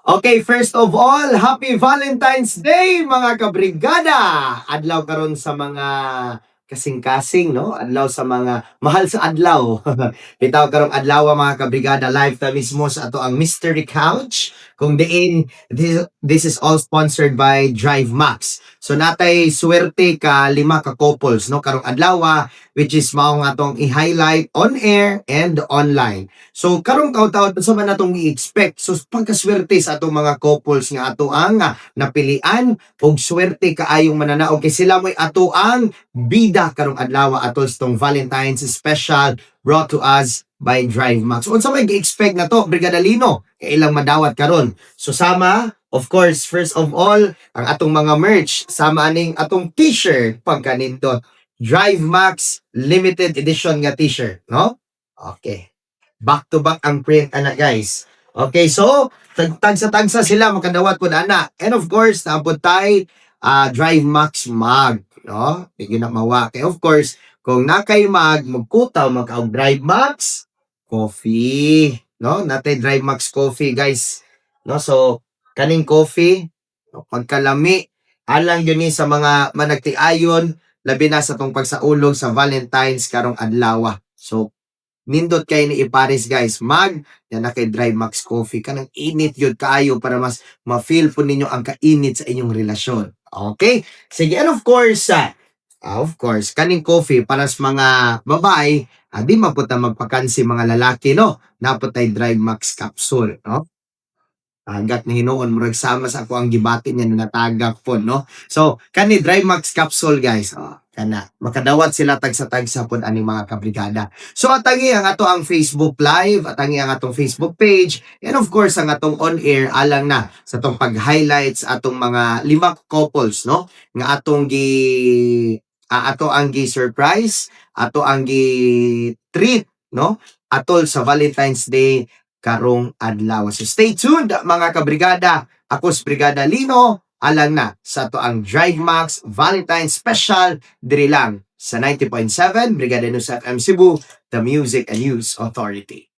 Okay, first of all, Happy Valentine's Day mga kabrigada! Adlaw karon sa mga kasing-kasing, no? Adlaw sa mga mahal sa adlaw. Bitaw karong adlaw mga kabrigada, live ta mismo sa ato ang Mystery Couch. Kung diin, this is all sponsored by Drive Max. So natay swerte ka lima ka couples, no? Karong adlaw, which is mao nga atong i-highlight on air and online. So karong taon-taon sa man natong i-expect. So pagkaswerte sa atong mga couples nga ato ang napilian og swerte kaayong mananaog kay sila mo'y ato ang bida karong adlaw atol sa tong Valentine's special brought to us by Drive Max. Unsa may gi-expect na to, Brigada Lino? Ilang madawat karon. So sama, of course, first of all, ang atong mga merch, sama aning atong t-shirt pagkanindot. Drive Max limited edition nga t-shirt, no? Okay. Back to back ang print ana guys. Okay, so tagsa-tagsa sila makadawat po ana. And of course, naapod tay Drive Max mug, no? Hindi na mawa. Kaya of course, kung nakay mag magkutaw magkaog Drive Max coffee, no? Natay Drive Max coffee guys. No, so kaning coffee no, pagkalami alang yun ni sa mga managtiayon labi na sa tong pagsaulog sa Valentine's karong adlaw. So nindot kay ni ipares guys yan na kay Drive Max Coffee kanang init yun kaayo para mas ma-feel po ninyo ang kainit sa inyong relasyon. Okay? Sige, and of course, kaning coffee para sa mga babae, di maputa magpakansi mga lalaki, no? Naputay Drive Max capsule, no? Hanggat ni hinuon mo sama sa ako ang gibati niya na natagak po, no? So, kani Drive Max capsule guys, kana makadawat sila tagsa-tagsa pod ani mga kabrigada. So atangi ang ato ang Facebook Live, atangi ang atong Facebook page, and of course ang atong on air alang na sa tong pag-highlights atong mga lima couples, no? Nga atong ato ang gi-surprise, ato ang gi-treat, no? Atol sa Valentine's Day karong adlaw. So stay tuned mga kabrigada. Ako si Brigada Lino, alang na sa to ang Drive Max Valentine Special diri lang sa 90.7 Brigada News FM Cebu, the Music and News Authority.